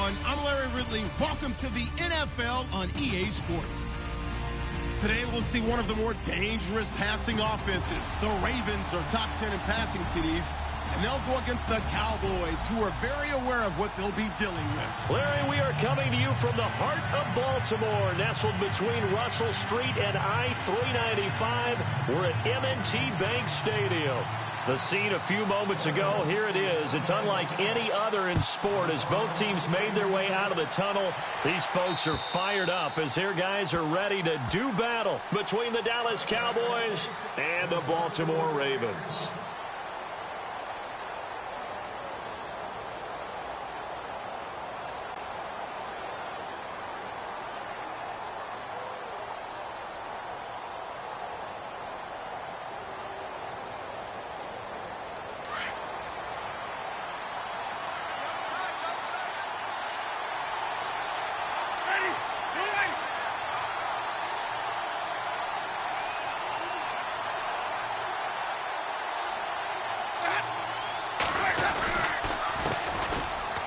everyone. I'm Larry Ridley. Welcome to the NFL on EA Sports. Today we'll see one of the more dangerous passing offenses. The Ravens are top 10 in passing TDs, and they'll go against the Cowboys, who are very aware of what they'll be dealing with. Larry, we are coming to you from the heart of Baltimore, nestled between Russell Street and I-395. We're at M&T Bank Stadium. The scene a few moments ago, here it is. It's unlike any other in sport as both teams made their way out of the tunnel. These folks are fired up as their guys are ready to do battle between the Dallas Cowboys and the Baltimore Ravens.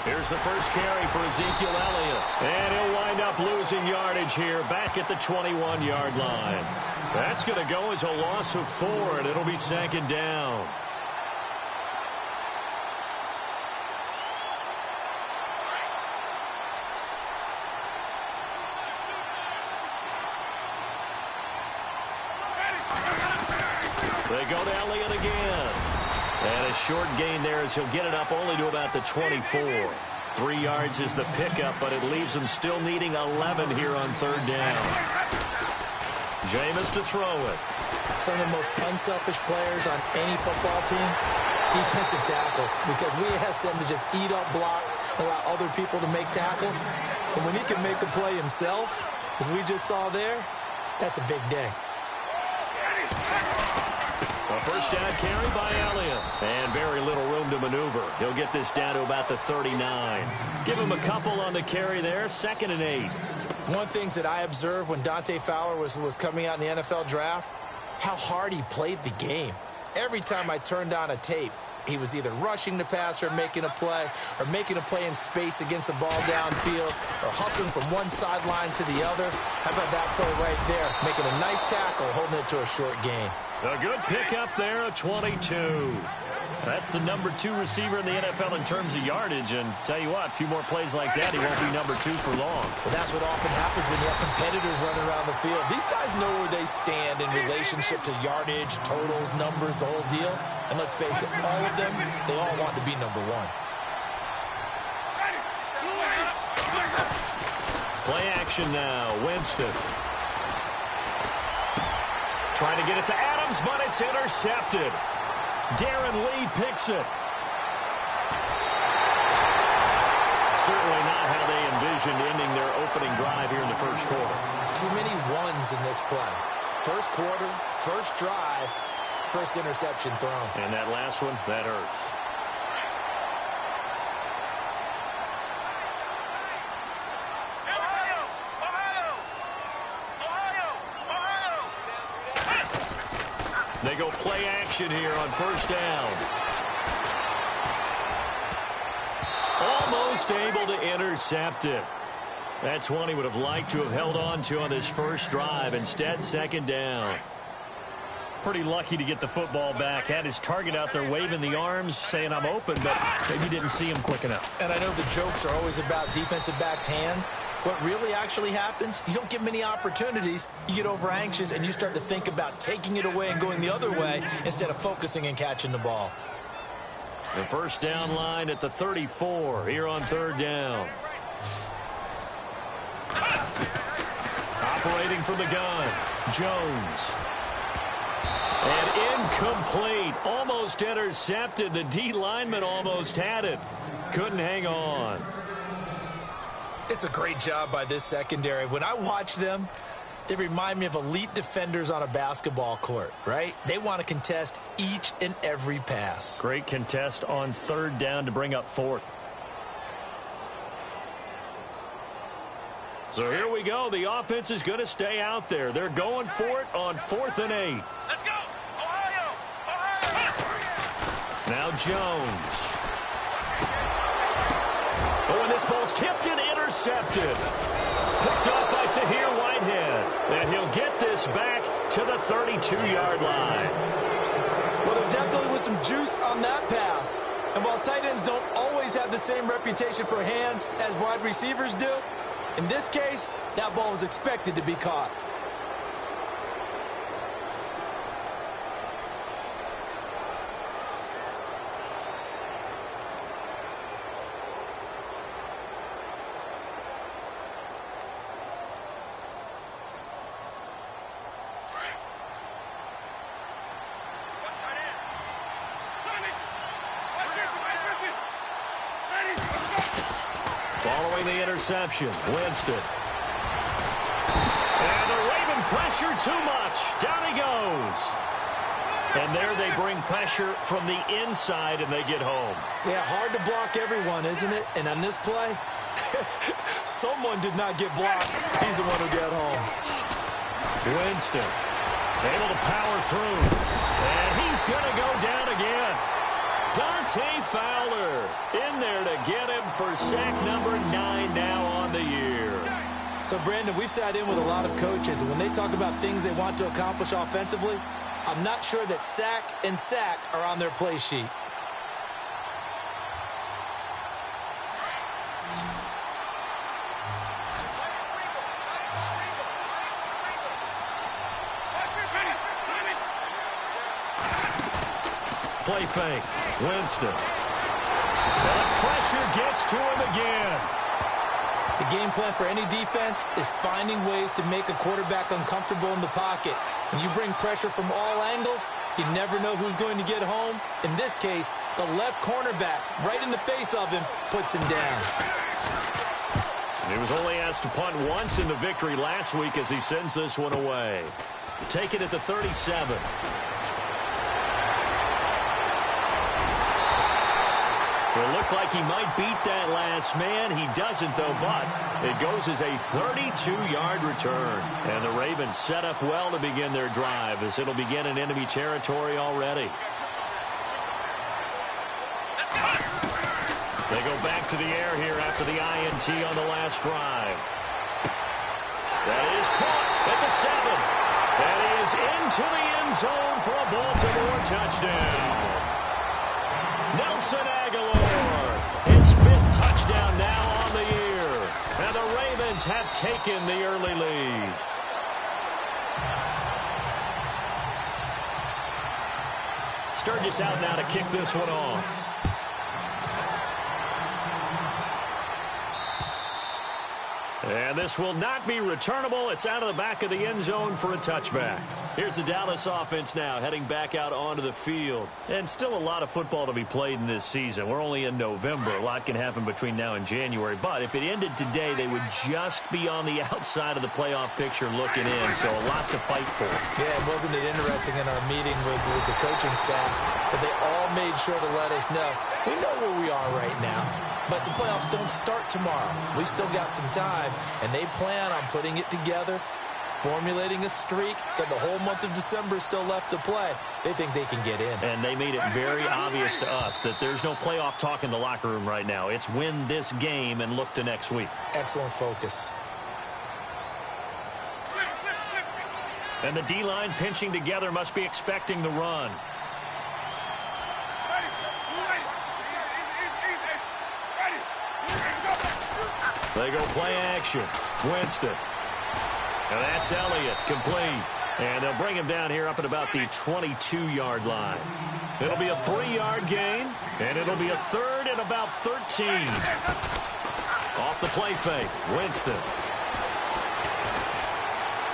Here's the first carry for Ezekiel Elliott. And he'll wind up losing yardage here back at the 21-yard line. That's going to go as a loss of 4, and it'll be second down. They go to Elliott again. And a short gain there as he'll get it up only to about the 24. 3 yards is the pickup, but it leaves him still needing 11 here on third down. Jameis to throw it. Some of the most unselfish players on any football team, defensive tackles, because we ask them to just eat up blocks, allow other people to make tackles. And when he can make a play himself, as we just saw there, that's a big day. A first down carry by Elliott. And very little room to maneuver. He'll get this down to about the 39. Give him a couple on the carry there. 2nd and 8. One thing that I observed when Dante Fowler was coming out in the NFL draft, how hard he played the game. Every time I turned on a tape, he was either rushing the passer, or making a play in space against a ball downfield, or hustling from one sideline to the other. How about that play right there? Making a nice tackle, holding it to a short gain. A good pickup there, a 22. That's the number 2 receiver in the NFL in terms of yardage. And tell you what, a few more plays like that, he won't be number 2 for long. Well, that's what often happens when you have competitors running around the field. These guys know where they stand in relationship to yardage, totals, numbers, the whole deal. And let's face it, all of them, they all want to be number 1. Play action now, Winston. Trying to get it to Adams, but it's intercepted. Darren Lee picks it. Certainly not how they envisioned ending their opening drive here in the first quarter. Too many ones in this play. First quarter, first drive, first interception thrown. And that last one, that hurts. They go play action here on first down. Almost able to intercept it. That's one he would have liked to have held on to on this first drive. Instead, second down. Pretty lucky to get the football back. Had his target out there waving the arms, saying I'm open, but maybe didn't see him quick enough. And I know the jokes are always about defensive backs' hands. What really actually happens, you don't get many opportunities. You get over anxious, and you start to think about taking it away and going the other way instead of focusing and catching the ball. The first down line at the 34 here on third down. Operating from the gun, Jones. And incomplete. Almost intercepted. The D lineman almost had it. Couldn't hang on. It's a great job by this secondary. When I watch them, they remind me of elite defenders on a basketball court, right? They want to contest each and every pass. Great contest on third down to bring up fourth. So here we go. The offense is going to stay out there. They're going for it on 4th and 8. Let's go! Ohio! Ohio! Now Jones. Oh, and this ball's tipped and intercepted. Picked off by Tahir Whitehead. And he'll get this back to the 32-yard line. Well, there definitely was some juice on that pass. And while tight ends don't always have the same reputation for hands as wide receivers do, in this case, that ball was expected to be caught. Following the interception, Winston. And the Raven pressure too much. Down he goes. And there they bring pressure from the inside, and they get home. Yeah, hard to block everyone, isn't it? And on this play, someone did not get blocked. He's the one who got home. Winston able to power through. And he's going to go down again. Dante Fowler in there to get him for sack number 9 now on the year. So, Brandon, we've sat in with a lot of coaches, and when they talk about things they want to accomplish offensively, I'm not sure that sack and sack are on their play sheet. Play fake. Winston. The pressure gets to him again. The game plan for any defense is finding ways to make a quarterback uncomfortable in the pocket. When you bring pressure from all angles, you never know who's going to get home. In this case, the left cornerback, right in the face of him, puts him down. He was only asked to punt once in the victory last week as he sends this one away. Take it at the 37. It looked like he might beat that last man. He doesn't, though, but it goes as a 32-yard return. And the Ravens set up well to begin their drive as it'll begin in enemy territory already. They go back to the air here after the INT on the last drive. That is caught at the 7. And he is into the end zone for a Baltimore touchdown. Nelson Aguilar, his 5th touchdown now on the year. And the Ravens have taken the early lead. Sturgis out now to kick this one off. And this will not be returnable. It's out of the back of the end zone for a touchback. Here's the Dallas offense now heading back out onto the field. And still a lot of football to be played in this season. We're only in November. A lot can happen between now and January. But if it ended today, they would just be on the outside of the playoff picture looking in. So a lot to fight for. Yeah, wasn't it interesting in our meeting with the coaching staff that they all made sure to let us know, we know where we are right now. But the playoffs don't start tomorrow. We still got some time, and they plan on putting it together, formulating a streak, got the whole month of December still left to play. They think they can get in. And they made it very obvious to us that there's no playoff talk in the locker room right now. It's win this game and look to next week. Excellent focus. And the D-line pinching together must be expecting the run. They go play action. Winston. And that's Elliott, complete. And they'll bring him down here up at about the 22-yard line. It'll be a 3-yard gain, and it'll be a 3rd and about 13. Off the play fake, Winston.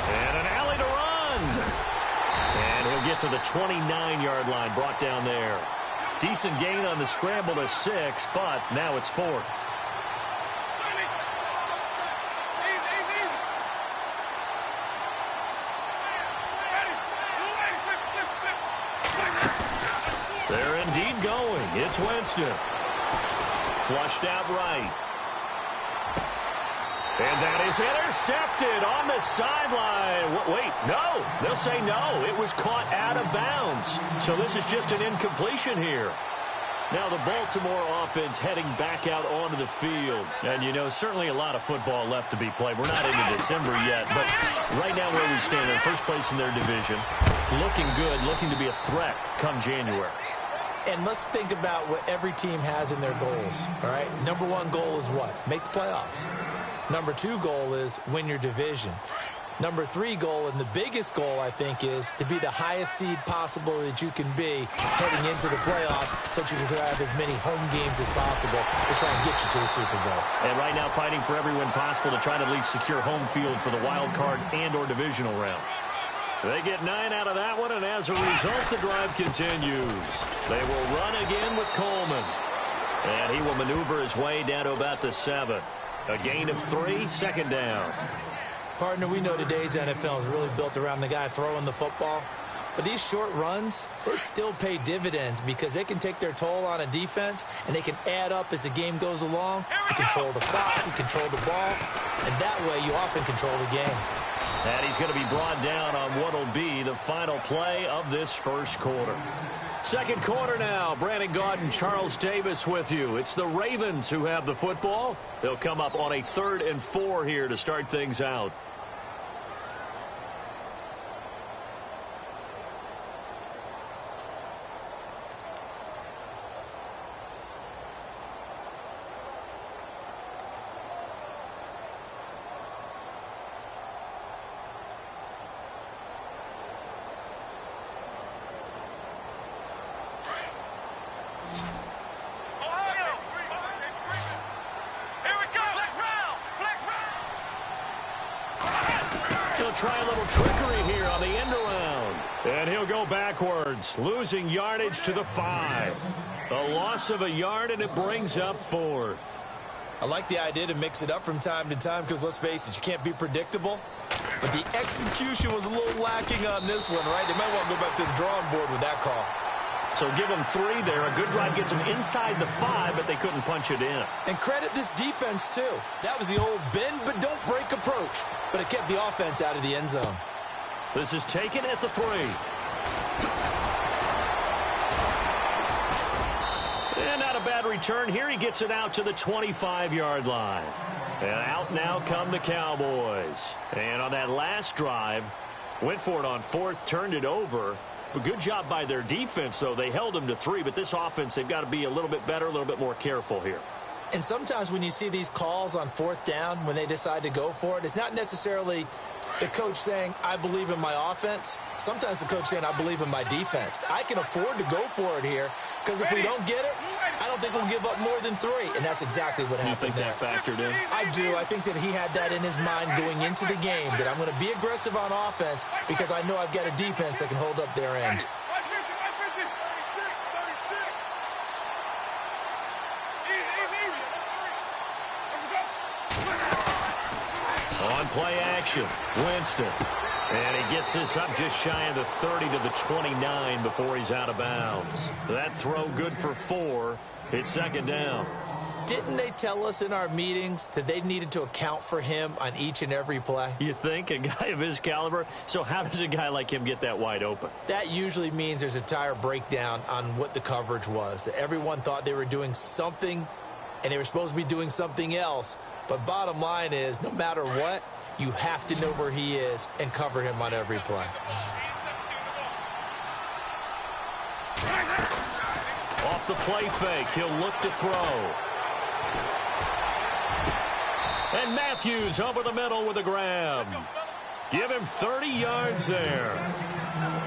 And an alley to run. And he'll get to the 29-yard line, brought down there. Decent gain on the scramble to 6, but now it's 4th. They're indeed going. It's Winston. Flushed out right. And that is intercepted on the sideline. Wait, no. They'll say no. It was caught out of bounds. So this is just an incompletion here. Now the Baltimore offense heading back out onto the field. And, you know, certainly a lot of football left to be played. We're not into December yet, but right now where we stand, they're first place in their division. Looking good, looking to be a threat come January. And let's think about what every team has in their goals, all right? Number one goal is what? Make the playoffs. Number two goal is win your division. Number three goal, and the biggest goal, I think, is to be the highest seed possible that you can be heading into the playoffs so that you can have as many home games as possible to try and get you to the Super Bowl. And right now fighting for every win possible to try to at least secure home field for the wild card and or divisional round. They get 9 out of that one, and as a result, the drive continues. They will run again with Coleman. And he will maneuver his way down to about the 7. A gain of 3, second down. Partner, we know today's NFL is really built around the guy throwing the football. But these short runs, they still pay dividends because they can take their toll on a defense, and they can add up as the game goes along. You control the clock, you control the ball, and that way you often control the game. And he's going to be brought down on what will be the final play of this first quarter. Second quarter now. Brandon Gaudin, Charles Davis with you. It's the Ravens who have the football. They'll come up on a 3rd and 4 here to start things out. Try a little trickery here on the end around. And he'll go backwards, losing yardage to the 5. A loss of a yard, and it brings up 4th. I like the idea to mix it up from time to time because, let's face it, you can't be predictable. But the execution was a little lacking on this one, right? They might want to go back to the drawing board with that call. So give them 3 there. A good drive gets them inside the 5, but they couldn't punch it in. And credit this defense, too. That was the old bend but don't break approach. But it kept the offense out of the end zone. This is taken at the 3. And not a bad return here. He gets it out to the 25-yard line. And out now come the Cowboys. And on that last drive, went for it on 4th, turned it over. A good job by their defense, though. They held them to 3, but this offense, they've got to be a little bit better, a little bit more careful here. And sometimes when you see these calls on 4th down, when they decide to go for it, it's not necessarily the coach saying, I believe in my offense. Sometimes the coach saying, I believe in my defense. I can afford to go for it here because if we don't get it, I don't think we'll give up more than 3. And that's exactly what happened there. You think that factored in? I do. I think that he had that in his mind going into the game, that I'm going to be aggressive on offense because I know I've got a defense that can hold up their end. On play action, Winston. And he gets this up just shy of the 30 to the 29 before he's out of bounds. That throw good for 4. It's second down. Didn't they tell us in our meetings that they needed to account for him on each and every play? You think? A guy of his caliber? So how does a guy like him get that wide open? That usually means there's a tire breakdown on what the coverage was. That everyone thought they were doing something, and they were supposed to be doing something else. But bottom line is, no matter what, you have to know where he is and cover him on every play. Off the play fake, he'll look to throw. And Matthews over the middle with a grab. Give him 30 yards there.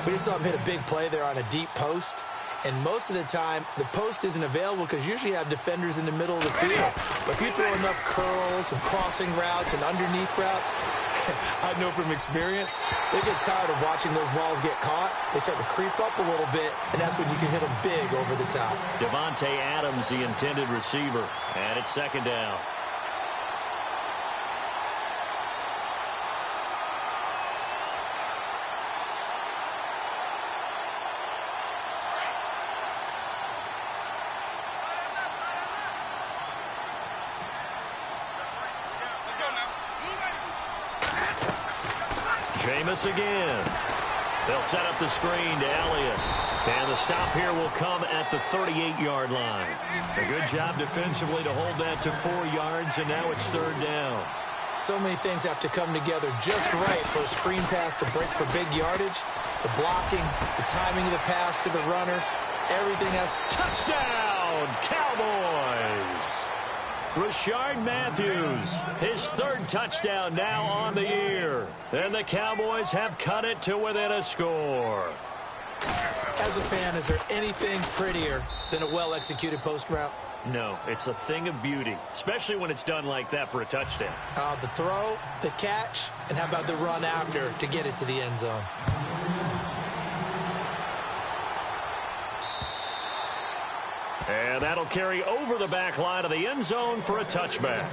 We just saw him hit a big play there on a deep post. And most of the time, the post isn't available because usually you have defenders in the middle of the field. But if you throw enough curls and crossing routes and underneath routes, I know from experience, they get tired of watching those balls get caught. They start to creep up a little bit, and that's when you can hit them big over the top. Devontae Adams, the intended receiver. And it's second down. Jameis again. They'll set up the screen to Elliott. And the stop here will come at the 38-yard line. A good job defensively to hold that to 4 yards, and now it's 3rd down. So many things have to come together just right for a screen pass to break for big yardage. The blocking, the timing of the pass to the runner, everything has to... Touchdown, Cowboys! Rashard Matthews, his 3rd touchdown now on the year. And the Cowboys have cut it to within a score. As a fan, is there anything prettier than a well-executed post route? No, it's a thing of beauty, especially when it's done like that for a touchdown. The throw, the catch, and how about the run after to get it to the end zone? And that'll carry over the back line of the end zone for a touchback.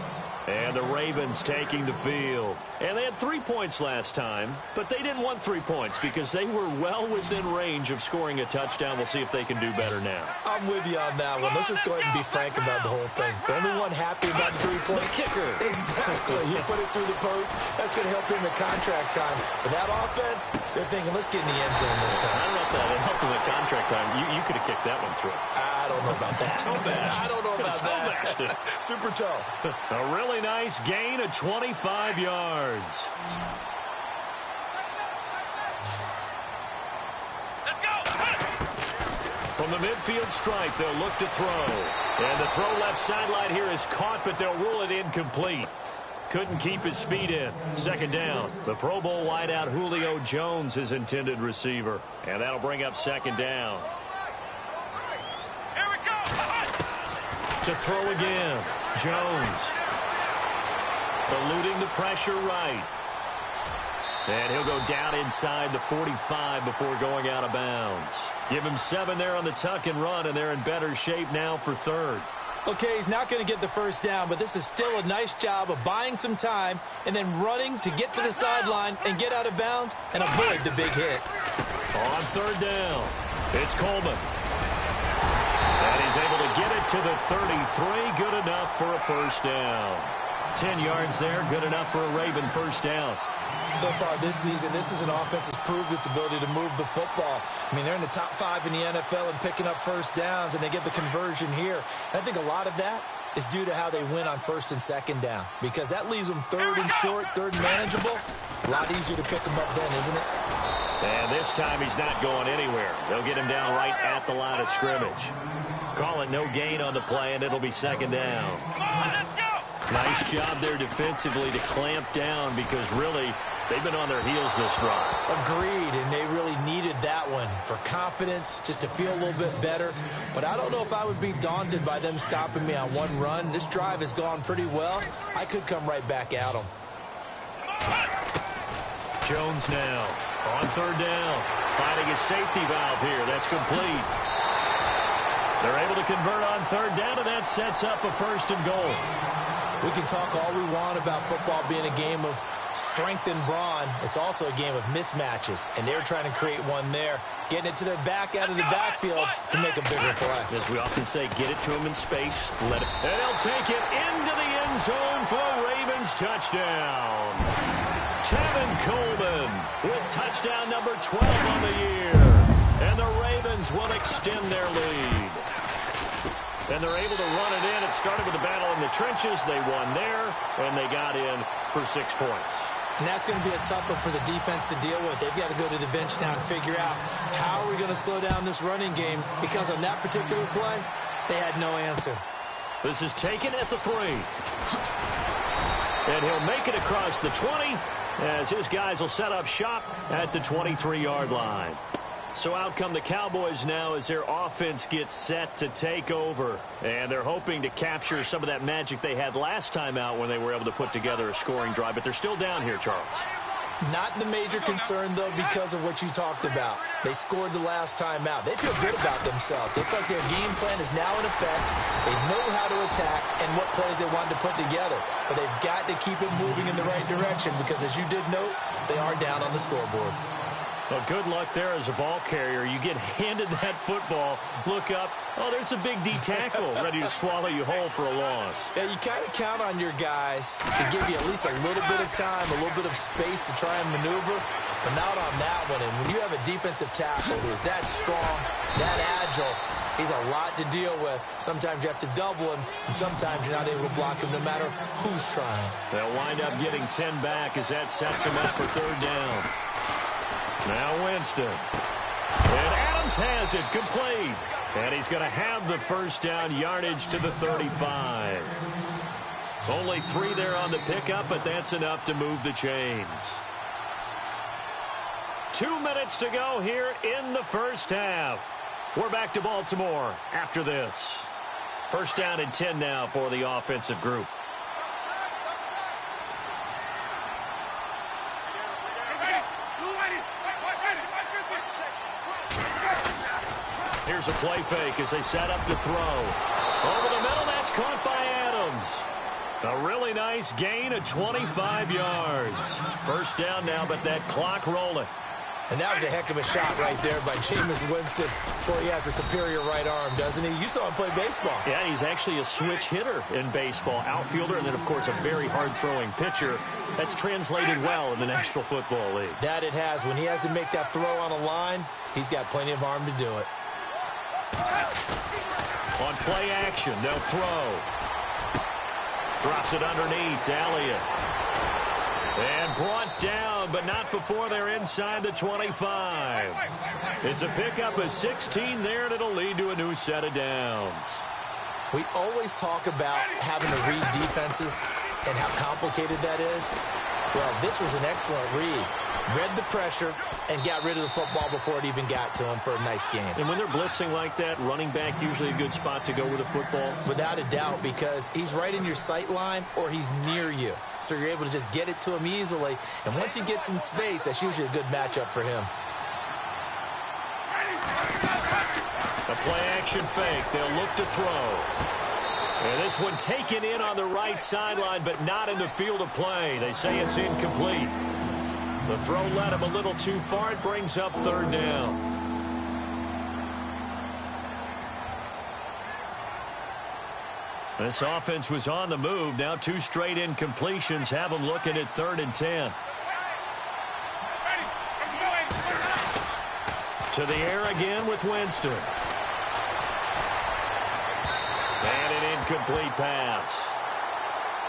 And the Ravens taking the field. And they had 3 points last time, but they didn't want 3 points because they were well within range of scoring a touchdown. We'll see if they can do better now. I'm with you on that one. Let's just go ahead and be frank about the whole thing. The only one happy about the 3-point... The kicker. Exactly. You put it through the post. That's going to help him at contract time. But that offense, they're thinking, let's get in the end zone this time. I don't know if that helped him at contract time. You could have kicked that one through. I don't know about that. Toe bash. I don't know about that. Super toe. A really nice gain of 25 yards. Let's go. From the midfield stripe, they'll look to throw. And the throw left sideline here is caught, but they'll rule it incomplete. Couldn't keep his feet in. 2nd down. The Pro Bowl wideout Julio Jones, his intended receiver. And that'll bring up 2nd down. Here we go. To throw again. Jones. Eluding the pressure right. And he'll go down inside the 45 before going out of bounds. Give him 7 there on the tuck and run, and they're in better shape now for 3rd. Okay, he's not going to get the 1st down, but this is still a nice job of buying some time and then running to get to the sideline and get out of bounds and avoid the big hit. On 3rd down, it's Coleman. And he's able to get it to the 33. Good enough for a 1st down. 10 yards there, good enough for a Raven 1st down. So far this season, this is an offense that's proved its ability to move the football. I mean, they're in the top 5 in the NFL and picking up 1st downs, and they get the conversion here. And I think a lot of that is due to how they win on 1st and 2nd down, because that leaves them 3rd and short, 3rd and manageable. A lot easier to pick them up then, isn't it? And this time he's not going anywhere. They'll get him down right at the line of scrimmage. Call it no gain on the play, and it'll be 2nd down. Come on, let's go. Nice job there defensively to clamp down because really they've been on their heels this drive. Agreed, and they really needed that one for confidence, just to feel a little bit better. But I don't know if I would be daunted by them stopping me on one run. This drive has gone pretty well. I could come right back at them. Jones now on 3rd down, finding his safety valve here. That's complete. They're able to convert on 3rd down, and that sets up a 1st and goal. We can talk all we want about football being a game of strength and brawn. It's also a game of mismatches, and they're trying to create one there, getting it to their back out of the backfield to make a bigger play. As we often say, get it to him in space. Let it. And they'll take it into the end zone for a Ravens touchdown. Tevin Coleman with touchdown number 12 on the year. And the Ravens will extend their lead. And they're able to run it in. It started with a battle in the trenches. They won there, and they got in for 6 points. And that's going to be a tough one for the defense to deal with. They've got to go to the bench now and figure out how are we going to slow down this running game, because on that particular play, they had no answer. This is taken at the 3. And he'll make it across the 20 as his guys will set up shop at the 23-yard line. So out come the Cowboys now as their offense gets set to take over. And they're hoping to capture some of that magic they had last time out when they were able to put together a scoring drive. But they're still down here, Charles. Not the major concern, though, because of what you talked about. They scored the last time out. They feel good about themselves. They feel like their game plan is now in effect. They know how to attack and what plays they want to put together. But they've got to keep it moving in the right direction because, as you did note, they are down on the scoreboard. Well, good luck there as a ball carrier. You get handed that football, look up, oh, there's a big D tackle ready to swallow you whole for a loss. Yeah, you kind of count on your guys to give you at least a little bit of time, a little bit of space to try and maneuver, but not on that one. And when you have a defensive tackle who is that strong, that agile, he's a lot to deal with. Sometimes you have to double him, and sometimes you're not able to block him no matter who's trying. They'll wind up getting 10 back as that sets them up for third down. Now Winston. And Adams has it complete. And he's going to have the first down, yardage to the 35. Only 3 there on the pickup, but that's enough to move the chains. 2 minutes to go here in the first half. We're back to Baltimore after this. First down and 10 now for the offensive group. Here's a play fake as they set up to throw. Over the middle, that's caught by Adams. A really nice gain of 25 yards. First down now, but that clock rolling. And that was a heck of a shot right there by Jameis Winston. Boy, he has a superior right arm, doesn't he? You saw him play baseball. Yeah, he's actually a switch hitter in baseball. Outfielder, and then, of course, a very hard-throwing pitcher. That's translated well in the National Football League. That it has. When he has to make that throw on a line, he's got plenty of arm to do it. On play action, they'll throw. Drops it underneath, Elliott. And brought down, but not before they're inside the 25. It's a pickup of 16 there, and it'll lead to a new set of downs. We always talk about having to read defenses and how complicated that is. Well, this was an excellent read. Read the pressure and got rid of the football before it even got to him for a nice game. And when they're blitzing like that, running back usually a good spot to go with the football? Without a doubt, because he's right in your sight line or he's near you. So you're able to just get it to him easily. And once he gets in space, that's usually a good matchup for him. A play-action fake. They'll look to throw. And this one taken in on the right sideline, but not in the field of play. They say it's incomplete. The throw led him a little too far. It brings up third down. This offense was on the move. Now 2 straight incompletions have them looking at 3rd and 10. To the air again with Winston. And an incomplete pass.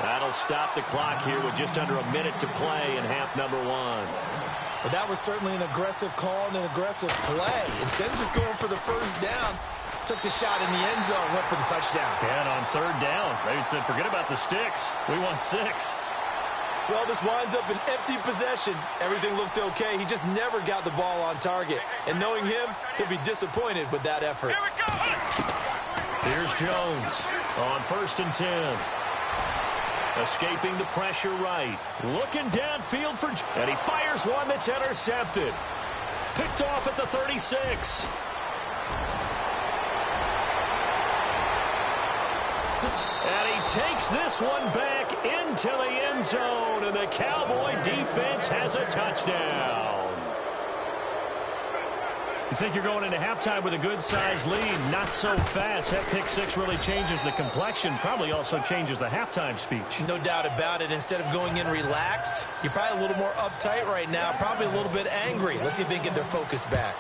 That'll stop the clock here with just under a minute to play in half number 1. Well, that was certainly an aggressive call and an aggressive play. Instead of just going for the first down, took the shot in the end zone, went for the touchdown. And on 3rd down, they said, forget about the sticks. We want 6. Well, this winds up an empty possession. Everything looked okay. He just never got the ball on target. And knowing him, he'll be disappointed with that effort. Here we go. Here's Jones on 1st and 10. Escaping the pressure right. Looking downfield for... And he fires one that's intercepted. Picked off at the 36. And he takes this one back into the end zone. And the Cowboy defense has a touchdown. You think you're going into halftime with a good-sized lead. Not so fast. That pick 6 really changes the complexion. Probably also changes the halftime speech. No doubt about it. Instead of going in relaxed, you're probably a little more uptight right now. Probably a little bit angry. Let's see if they can get their focus back.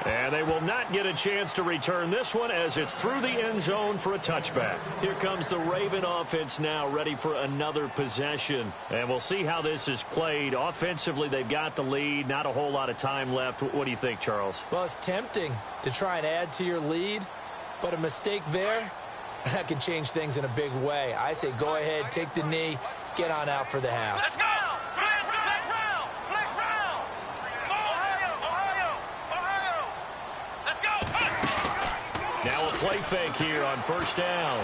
And they will not get a chance to return this one as it's through the end zone for a touchback. Here comes the Raven offense now, ready for another possession. And we'll see how this is played. Offensively, they've got the lead. Not a whole lot of time left. What do you think, Charles? Well, it's tempting to try and add to your lead, but a mistake there, that can change things in a big way. I say go ahead, take the knee, get on out for the half. Let's go. Now a play fake here on 1st down.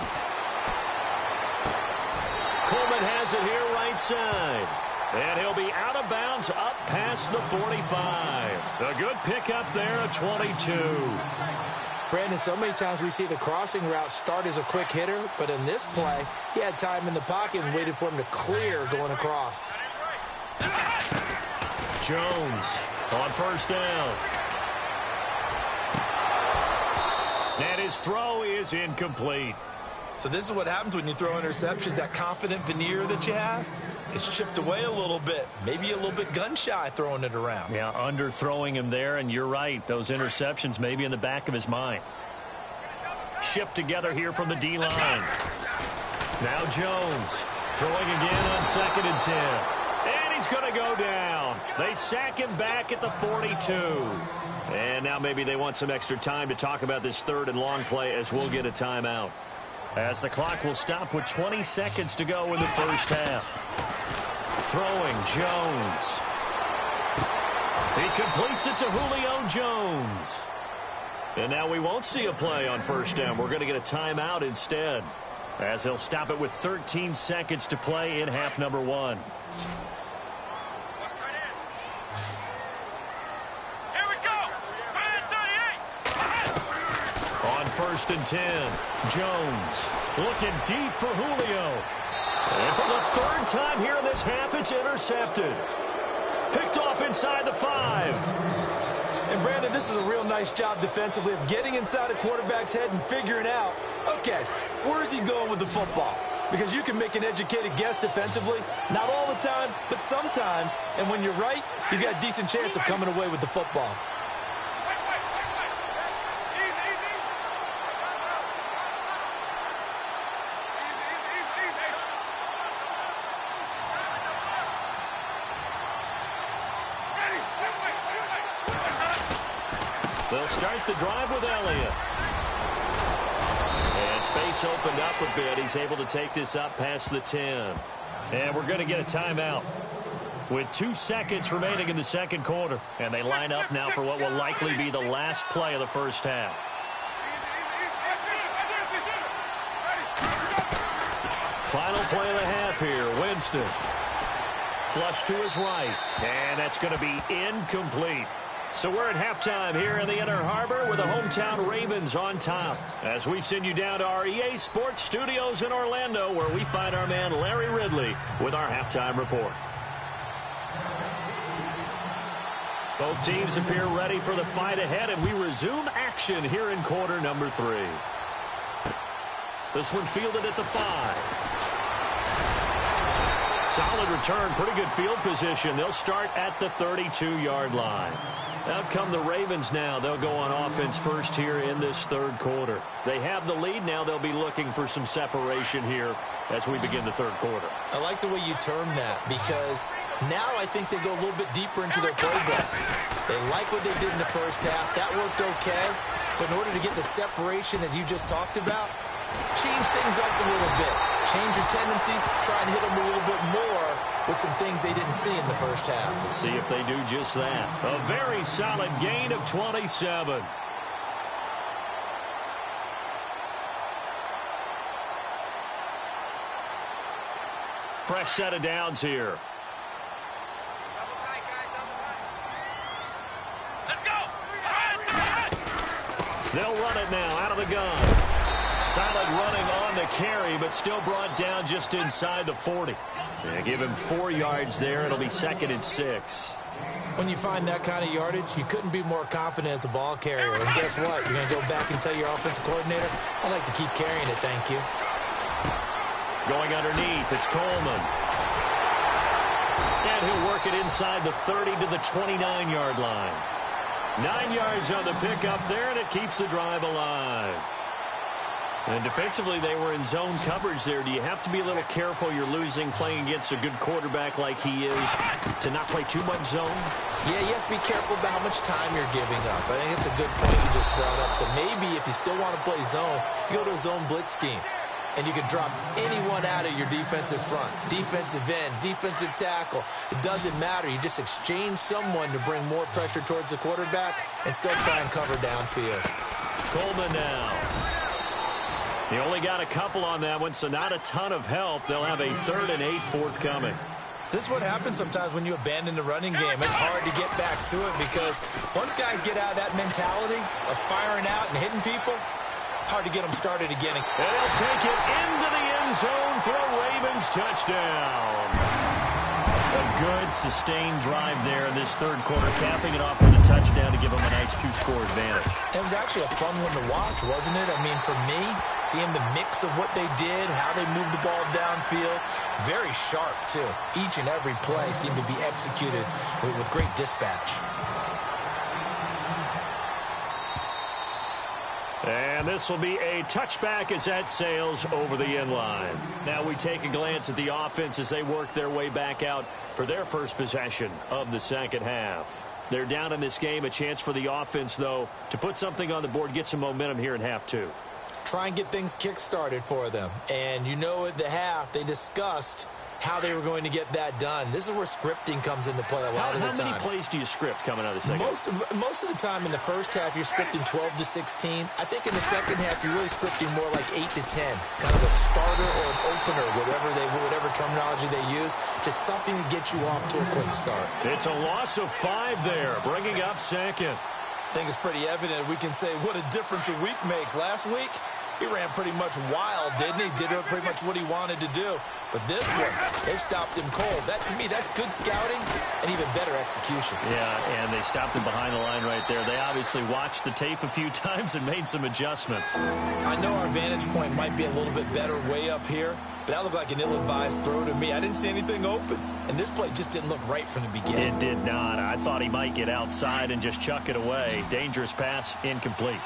Coleman has it here right side. And he'll be out of bounds up past the 45. A good pickup there, a 22. Brandon, so many times we see the crossing route start as a quick hitter, but in this play, he had time in the pocket and waited for him to clear going across. Jones on first down. And his throw is incomplete. So this is what happens when you throw interceptions. That confident veneer that you have gets chipped away a little bit. Maybe a little bit gun-shy throwing it around. Yeah, underthrowing him there, and you're right. Those interceptions may be in the back of his mind. Shift together here from the D-line. Now Jones throwing again on 2nd and 10. And he's going to go down. They sack him back at the 42. And now maybe they want some extra time to talk about this 3rd and long play as we'll get a timeout. As the clock will stop with 20 seconds to go in the first half. Throwing Jones. He completes it to Julio Jones. And now we won't see a play on first down. We're going to get a timeout instead, as he'll stop it with 13 seconds to play in half number 1. Here we go. 38. On 1st and 10, Jones looking deep for Julio. And for the 3rd time here in this half, it's intercepted. Picked off inside the 5. And Brandon, this is a real nice job defensively of getting inside a quarterback's head and figuring out, okay, where's he going with the football? Because you can make an educated guess defensively, not all the time, but sometimes. And when you're right, you got a decent chance of coming away with the football. They'll start the drive with Elliott. And space opened up a bit. He's able to take this up past the 10. And we're going to get a timeout with 2 seconds remaining in the 2nd quarter. And they line up now for what will likely be the last play of the first half. Final play of the half here. Winston. Flush to his right. And that's going to be incomplete. So we're at halftime here in the Inner Harbor with the hometown Ravens on top, as we send you down to our EA Sports Studios in Orlando, where we find our man Larry Ridley with our halftime report. Both teams appear ready for the fight ahead, and we resume action here in quarter number 3. This one fielded at the 5. Solid return, pretty good field position. They'll start at the 32-yard line. Out come the Ravens now. They'll go on offense first here in this 3rd quarter. They have the lead. Now they'll be looking for some separation here as we begin the 3rd quarter. I like the way you termed that, because now I think they go a little bit deeper into their playbook. They like what they did in the first half. That worked okay. But in order to get the separation that you just talked about, change things up a little bit. Change your tendencies. Try and hit them a little bit more with some things they didn't see in the first half. See if they do just that. A very solid gain of 27. Fresh set of downs here. Let's go. They'll run it now out of the gun. Solid running on the carry, but still brought down just inside the 40. Yeah, give him 4 yards there. It'll be 2nd and 6. When you find that kind of yardage, you couldn't be more confident as a ball carrier. And guess what? You're going to go back and tell your offensive coordinator, I'd like to keep carrying it, thank you. Going underneath, it's Coleman. And he'll work it inside the 30 to the 29-yard line. 9 yards on the pickup there, and it keeps the drive alive. And defensively, they were in zone coverage there. Do you have to be a little careful you're losing playing against a good quarterback like he is to not play too much zone? Yeah, you have to be careful about how much time you're giving up. I think it's a good point you just brought up. So maybe if you still want to play zone, you go to a zone blitz scheme. And you can drop anyone out of your defensive front. Defensive end, defensive tackle. It doesn't matter. You just exchange someone to bring more pressure towards the quarterback and still try and cover downfield. Coleman now. He only got a couple on that one, so not a ton of help. They'll have a 3rd and 8 forthcoming. This is what happens sometimes when you abandon the running game. It's hard to get back to it because once guys get out of that mentality of firing out and hitting people, hard to get them started again. And they'll take it into the end zone for a Ravens touchdown. A good, sustained drive there in this third quarter, capping it off with a touchdown to give them a nice 2-score advantage. It was actually a fun one to watch, wasn't it? I mean, for me, seeing the mix of what they did, how they moved the ball downfield, very sharp, too. Each and every play seemed to be executed with great dispatch. And this will be a touchback as that sails over the end line. Now we take a glance at the offense as they work their way back out for their first possession of the second half. They're down in this game. A chance for the offense, though, to put something on the board, get some momentum here in half two. Try and get things kick-started for them. And you know at the half, they discussed how they were going to get that done. This is where scripting comes into play a lot of the time. How many plays do you script coming out of the second? Most of the time in the first half, you're scripting 12 to 16. I think in the second half, you're really scripting more like 8 to 10. Kind of a starter or an opener, whatever terminology they use. Just something to get you off to a quick start. It's a loss of 5 there, bringing up second. I think it's pretty evident. We can say what a difference a week makes. Last week, he ran pretty much wild, didn't he? Did pretty much what he wanted to do. But this one, they stopped him cold. That, to me, that's good scouting and even better execution. Yeah, and they stopped him behind the line right there. They obviously watched the tape a few times and made some adjustments. I know our vantage point might be a little bit better way up here, but that looked like an ill-advised throw to me. I didn't see anything open, and this play just didn't look right from the beginning. It did not. I thought he might get outside and just chuck it away. Dangerous pass, incomplete.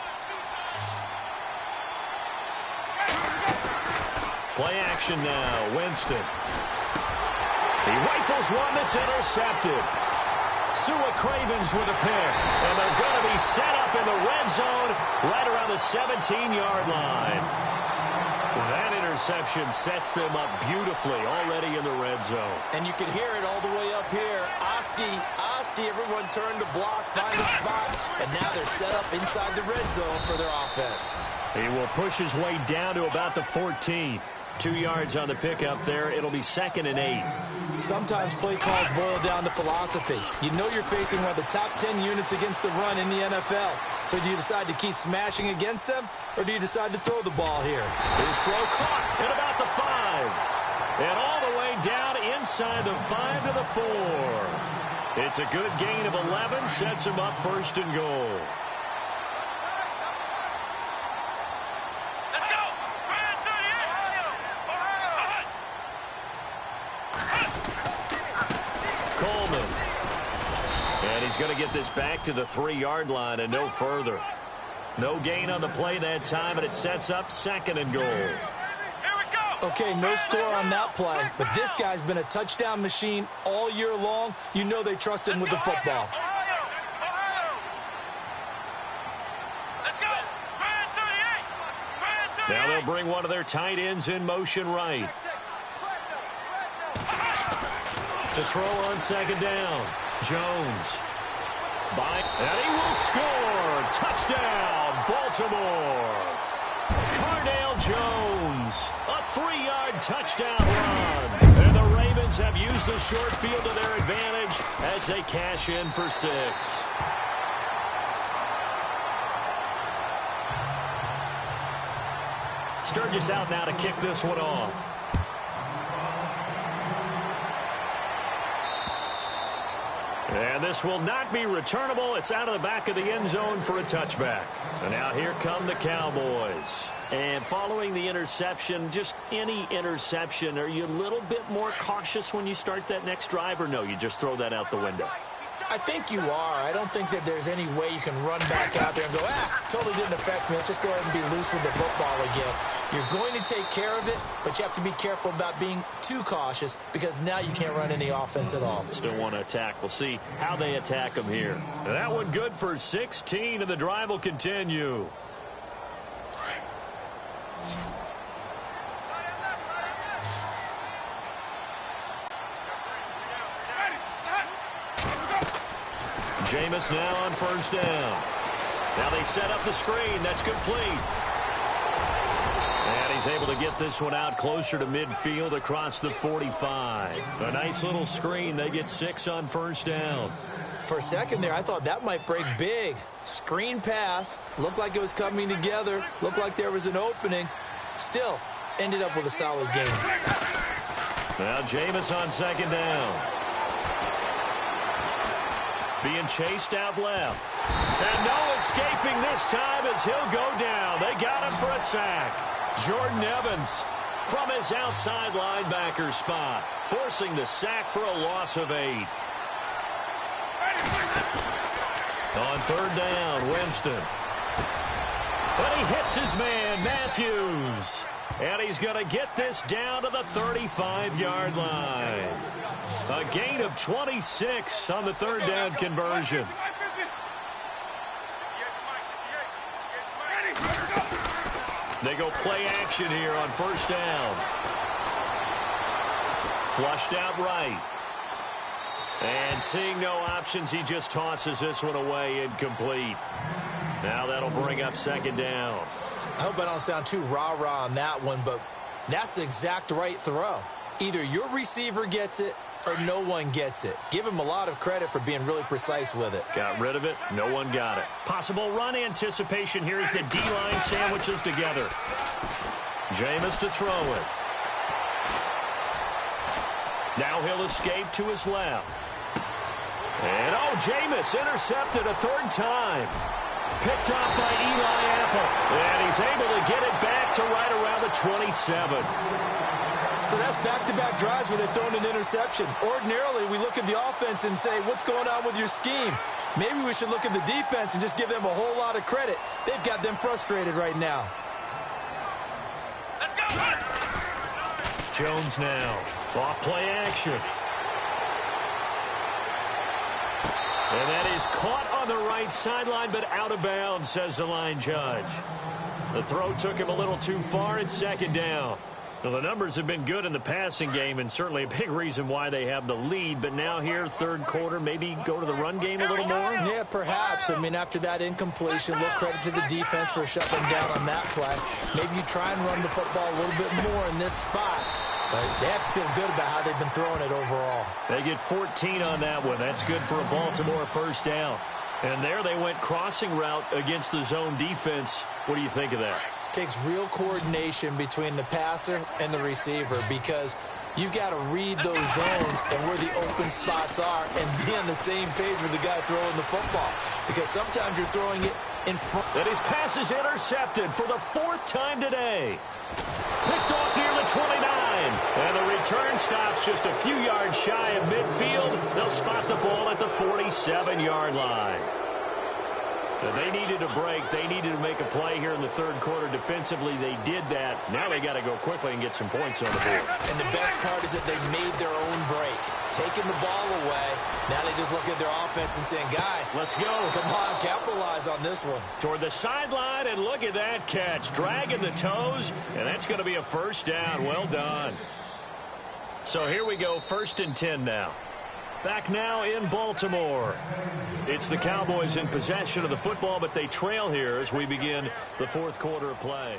Play action now, Winston. He rifles one that's intercepted. Sua Cravens with a pick, and they're going to be set up in the red zone right around the 17-yard line. That interception sets them up beautifully already in the red zone. And you can hear it all the way up here. Oski, everyone turned to block, find a spot, and now they're set up inside the red zone for their offense. He will push his way down to about the 14. 2 yards on the pickup there. It'll be 2nd and 8. Sometimes play calls boil down to philosophy. You know you're facing one of the top 10 units against the run in the NFL. So do you decide to keep smashing against them, or do you decide to throw the ball here? His throw caught at about the 5. And all the way down inside the 5 to the 4. It's a good gain of 11. Sets him up 1st and goal. He's going to get this back to the 3-yard line and no further. No gain on the play that time, and it sets up 2nd and goal. Here we go. Okay, no score on that play, but this guy's been a touchdown machine all year long. You know they trust him with the football. Let's go. Now they'll bring one of their tight ends in motion right. To throw on 2nd down. Jones. And he will score. Touchdown, Baltimore. Cardale Jones. A 3-yard touchdown run. And the Ravens have used the short field to their advantage as they cash in for 6. Sturgis out now to kick this one off. And this will not be returnable. It's out of the back of the end zone for a touchback. And now here come the Cowboys. And following the interception, just any interception, are you a little bit more cautious when you start that next drive, or no, you just throw that out the window? I think you are. I don't think that there's any way you can run back out there and go, totally didn't affect me. Let's just go ahead and be loose with the football again. You're going to take care of it, but you have to be careful about being too cautious because now you can't run any offense at all. Still want to attack. We'll see how they attack them here. That one good for 16, and the drive will continue. Jameis now on 1st down. Now they set up the screen. That's complete. And he's able to get this one out closer to midfield across the 45. A nice little screen. They get 6 on first down. For a second there, I thought that might break big. Screen pass. Looked like it was coming together. Looked like there was an opening. Still, ended up with a solid game. Now Jameis on second down. Being chased out left. And no escaping this time as he'll go down. They got him for a sack. Jordan Evans from his outside linebacker spot, forcing the sack for a loss of 8. On third down, Winston. But he hits his man, Matthews. And he's going to get this down to the 35-yard line. A gain of 26 on the third down conversion. They go play action here on first down. Flushed out right. And seeing no options, he just tosses this one away, incomplete. Now that'll bring up second down. I hope I don't sound too rah-rah on that one, but that's the exact right throw. Either your receiver gets it or no one gets it. Give him a lot of credit for being really precise with it. Got rid of it. No one got it. Possible run anticipation here as the D-line sandwiches together. Jameis to throw it. Now he'll escape to his left. And, Jameis intercepted a third time. Picked off by Eli Apple. And he's able to get it back to right around the 27. So that's back-to-back drives where they've thrown an interception. Ordinarily, we look at the offense and say, what's going on with your scheme? Maybe we should look at the defense and just give them a whole lot of credit. They've got them frustrated right now. Jones now. Off play action. And that is caught on the right sideline, but out of bounds, says the line judge. The throw took him a little too far. It's second down. Well, the numbers have been good in the passing game, and certainly a big reason why they have the lead. But now here, third quarter, maybe go to the run game a little more? Yeah, perhaps. I mean, after that incompletion, a little credit to the defense for shutting them down on that play. Maybe you try and run the football a little bit more in this spot. But they have to feel good about how they've been throwing it overall. They get 14 on that one. That's good for a Baltimore first down. And there they went crossing route against the zone defense. What do you think of that? Takes real coordination between the passer and the receiver because you've got to read those zones and where the open spots are and be on the same page with the guy throwing the football. Because sometimes you're throwing it in front. And his pass is intercepted for the 4th time today. Picked off near the 29. And the return stops just a few yards shy of midfield. They'll spot the ball at the 47-yard line. So they needed a break. They needed to make a play here in the third quarter. Defensively, they did that. Now they got to go quickly and get some points on the board. And the best part is that they made their own break. Taking the ball away. Now they just look at their offense and saying, guys, let's go. Come on, capitalize on this one. Toward the sideline, and look at that catch. Dragging the toes, and that's going to be a first down. Well done. So here we go, 1st and 10 now. Back now in Baltimore. It's the Cowboys in possession of the football, but they trail here as we begin the 4th quarter of play.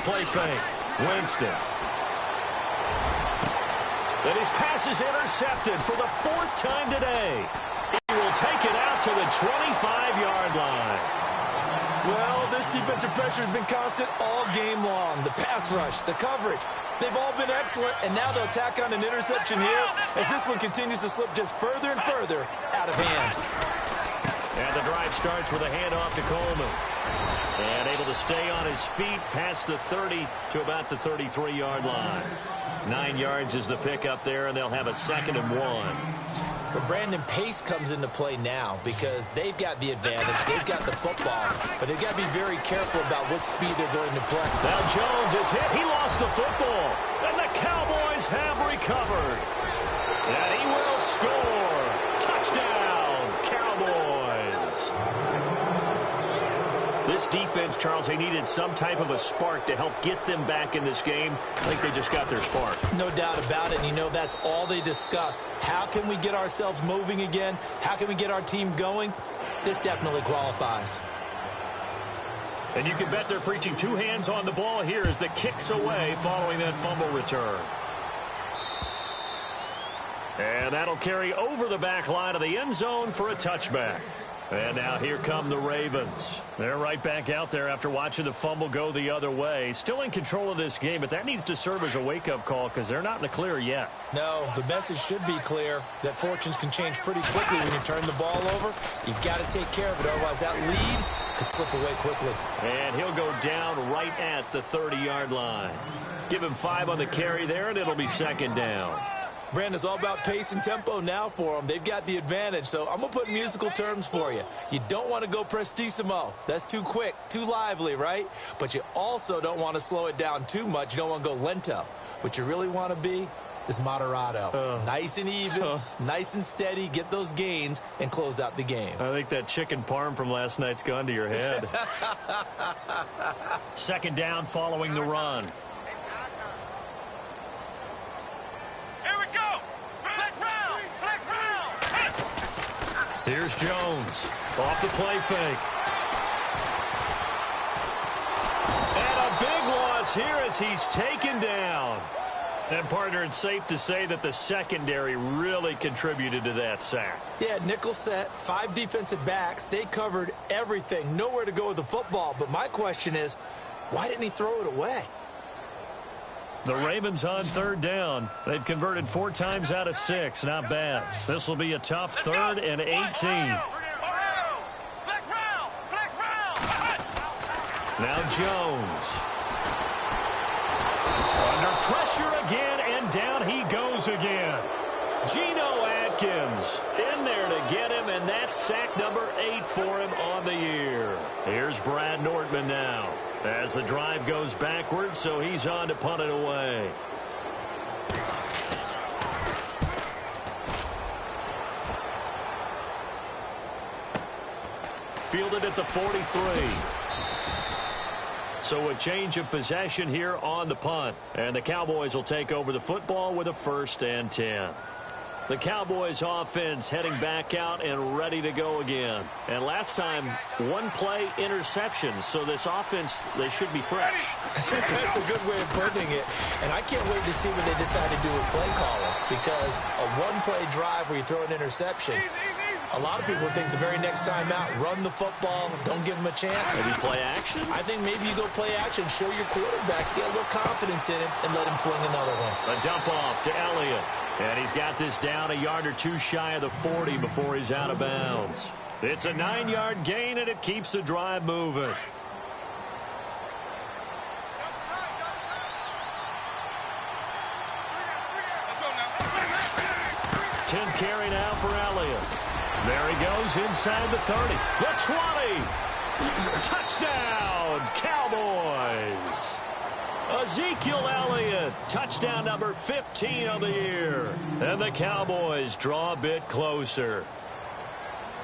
Play fake. Winston. And his pass is intercepted for the 4th time today. He will take it out to the 25-yard line. Well, this defensive pressure has been constant all game long. The pass rush, the coverage, they've all been excellent, and now they'll tack on an interception here as this one continues to slip just further and further out of hand. And the drive starts with a handoff to Coleman. And able to stay on his feet past the 30 to about the 33-yard line. 9 yards is the pickup there, and they'll have a 2nd and 1. But Brandon, pace comes into play now because they've got the advantage. They've got the football, but they've got to be very careful about what speed they're going to play. Now Jones is hit. He lost the football, and the Cowboys have recovered. And he will score. Touchdown, Cowboys. This defense, Charles, they needed some type of a spark to help get them back in this game. I think they just got their spark. No doubt about it. And, you know, that's all they discussed. How can we get ourselves moving again? How can we get our team going? This definitely qualifies. And you can bet they're preaching two hands on the ball here as the kick's away following that fumble return. And that'll carry over the back line of the end zone for a touchback. And now here come the Ravens. They're right back out there after watching the fumble go the other way. Still in control of this game, but that needs to serve as a wake-up call because they're not in the clear yet. No, the message should be clear that fortunes can change pretty quickly when you turn the ball over. You've got to take care of it, otherwise that lead could slip away quickly. And he'll go down right at the 30-yard line. Give him 5 on the carry there, and it'll be second down. Brandon, it's all about pace and tempo now for them. They've got the advantage, so I'm going to put musical terms for you. You don't want to go prestissimo. That's too quick, too lively, right? But you also don't want to slow it down too much. You don't want to go lento. What you really want to be is moderato. Nice and even, nice and steady, get those gains, and close out the game. I think that chicken parm from last night's gone to your head. Second down following the run. Here's Jones off the play fake. And a big loss here as he's taken down. And, partner, it's safe to say that the secondary really contributed to that sack. Yeah, nickel set, 5 defensive backs. They covered everything. Nowhere to go with the football. But my question is, why didn't he throw it away? The Ravens on third down. They've converted 4 times out of 6. Not bad. This will be a tough 3rd and 18. Now Jones. Under pressure again, and down he goes again. Geno Atkins in there to get him, and that's sack number 8 for him on the year. Here's Brad Nortman now as the drive goes backwards, so he's on to punt it away. Fielded at the 43. So a change of possession here on the punt. And the Cowboys will take over the football with a 1st and 10. The Cowboys offense heading back out and ready to go again. And last time, 1 play interception. So this offense, they should be fresh. That's a good way of putting it. And I can't wait to see what they decide to do with play calling. Because a 1-play drive where you throw an interception, a lot of people think the very next time out, run the football, don't give them a chance. Maybe play action? I think maybe you go play action, show your quarterback, get a little confidence in it, and let him fling another one. A dump off to Elliott. And he's got this down a yard or 2 shy of the 40 before he's out of bounds. It's a 9-yard gain, and it keeps the drive moving. 10th carry now for Elliott. There he goes inside the 30. The 20. Touchdown, Cowboys. Ezekiel Elliott, touchdown number 15 of the year. And the Cowboys draw a bit closer.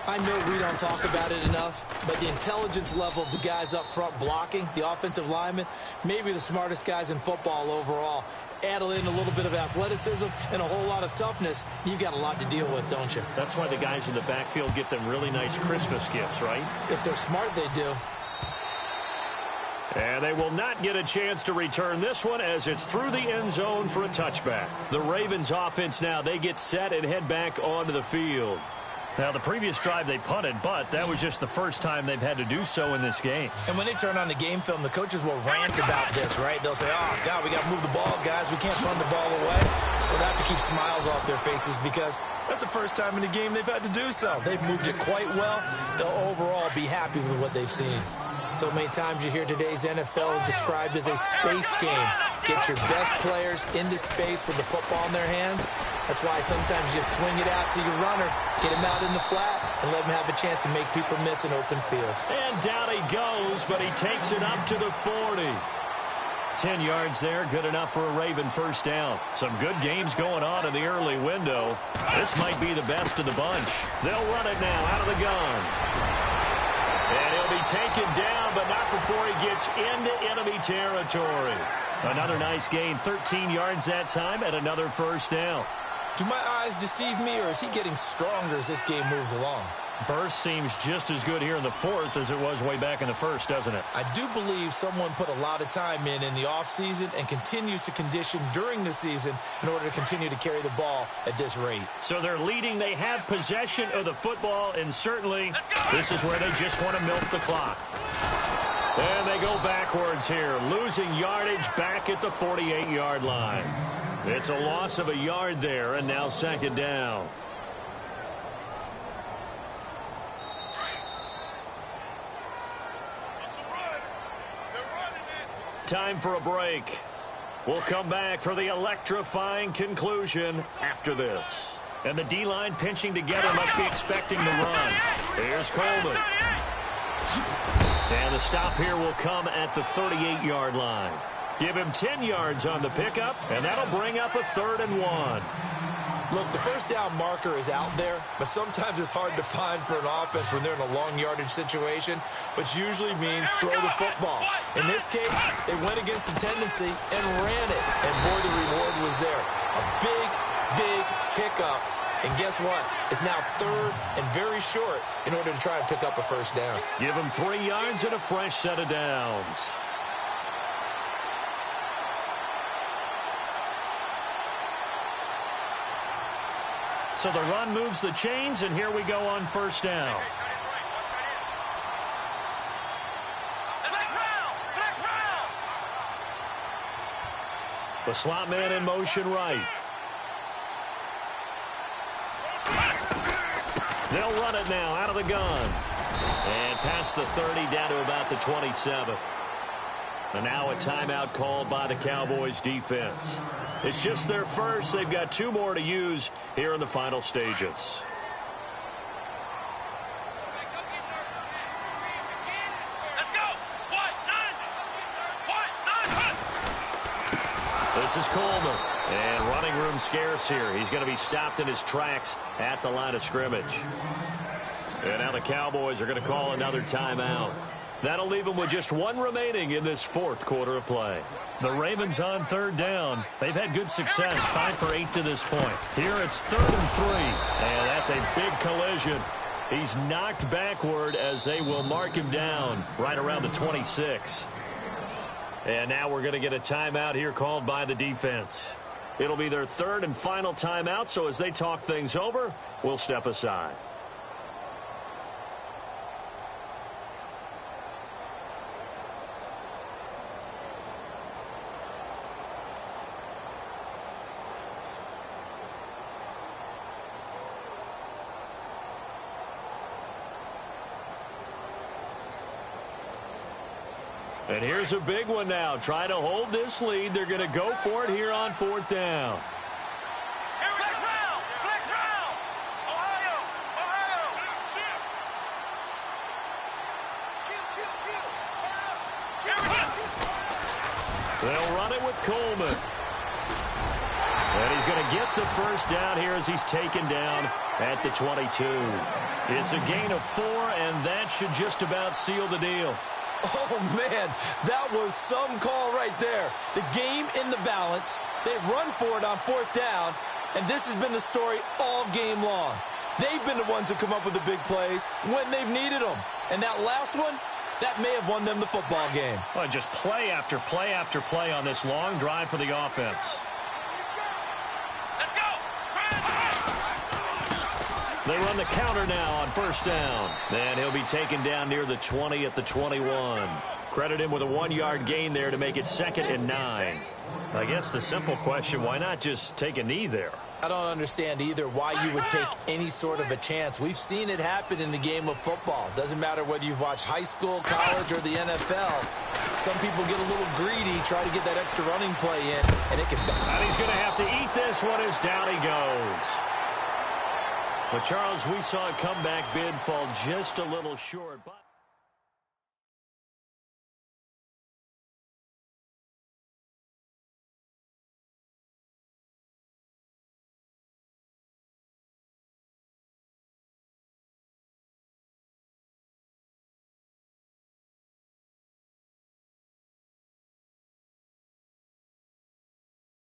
I know we don't talk about it enough, but the intelligence level of the guys up front blocking, the offensive linemen, maybe the smartest guys in football overall. Add in a little bit of athleticism and a whole lot of toughness, you've got a lot to deal with, don't you? That's why the guys in the backfield get them really nice Christmas gifts, right? If they're smart, they do. And they will not get a chance to return this one as it's through the end zone for a touchback. The Ravens offense now, they get set and head back onto the field. Now, the previous drive they punted, but that was just the first time they've had to do so in this game. And when they turn on the game film, the coaches will rant about this, right? They'll say, oh, God, we got to move the ball, guys. We can't punt the ball away. Well, they have to keep smiles off their faces because that's the first time in the game they've had to do so. They've moved it quite well. They'll overall be happy with what they've seen. So many times you hear today's NFL described as a space game. Get your best players into space with the football in their hands. That's why sometimes you swing it out to your runner, get him out in the flat, and let him have a chance to make people miss an open field. And down he goes, but he takes it up to the 40. 10 yards there, good enough for a Raven first down. Some good games going on in the early window. This might be the best of the bunch. They'll run it now out of the gun. And he'll be taken down, but not before he gets into enemy territory. Another nice gain, 13 yards that time, and another first down. Do my eyes deceive me, or is he getting stronger as this game moves along? Burst seems just as good here in the fourth as it was way back in the first, doesn't it? I do believe someone put a lot of time in the offseason and continues to condition during the season in order to continue to carry the ball at this rate. So they're leading. They have possession of the football, and certainly this is where they just want to milk the clock. And they go backwards here, losing yardage back at the 48-yard line. It's a loss of a yard there, and now second down. Time for a break. We'll come back for the electrifying conclusion after this. And the D-line pinching together must be expecting the run. Here's Coleman. And the stop here will come at the 38-yard line. Give him 10 yards on the pickup, and that'll bring up a 3rd and 1. Look, the first down marker is out there, but sometimes it's hard to find for an offense when they're in a long yardage situation, which usually means throw the football. In this case, they went against the tendency and ran it, and boy, the reward was there. A big, big pickup, and guess what? It's now 3rd and very short in order to try and pick up a first down. Give him 3 yards and a fresh set of downs. So the run moves the chains, and here we go on first down. The slot man in motion right. They'll run it now out of the gun. And past the 30 down to about the 27. And now a timeout called by the Cowboys defense. It's just their first. They've got 2 more to use here in the final stages. This is Coleman. And running room scarce here. He's going to be stopped in his tracks at the line of scrimmage. And now the Cowboys are going to call another timeout. That'll leave them with just 1 remaining in this 4th quarter of play. The Ravens on 3rd down. They've had good success, 5 for 8 to this point. Here it's 3rd and 3. And that's a big collision. He's knocked backward as they will mark him down right around the 26. And now we're going to get a timeout here called by the defense. It'll be their 3rd and final timeout, so as they talk things over, we'll step aside. And here's a big one now. Trying to hold this lead. They're going to go for it here on 4th down. They'll run it with Coleman. And he's going to get the first down here as he's taken down at the 22. It's a gain of 4, and that should just about seal the deal. Oh, man, that was some call right there. The game in the balance. They run for it on 4th down, and this has been the story all game long. They've been the ones that come up with the big plays when they've needed them. And that last one, that may have won them the football game. Well, just play after play after play on this long drive for the offense. They run the counter now on 1st down. And he'll be taken down near the 20 at the 21. Credit him with a 1-yard gain there to make it 2nd and 9. I guess the simple question, why not just take a knee there? I don't understand either why you would take any sort of a chance. We've seen it happen in the game of football. Doesn't matter whether you've watched high school, college, or the NFL. Some people get a little greedy, try to get that extra running play in, and it can... And he's going to have to eat this one as down he goes. But, Charles, we saw a comeback bid fall just a little short. But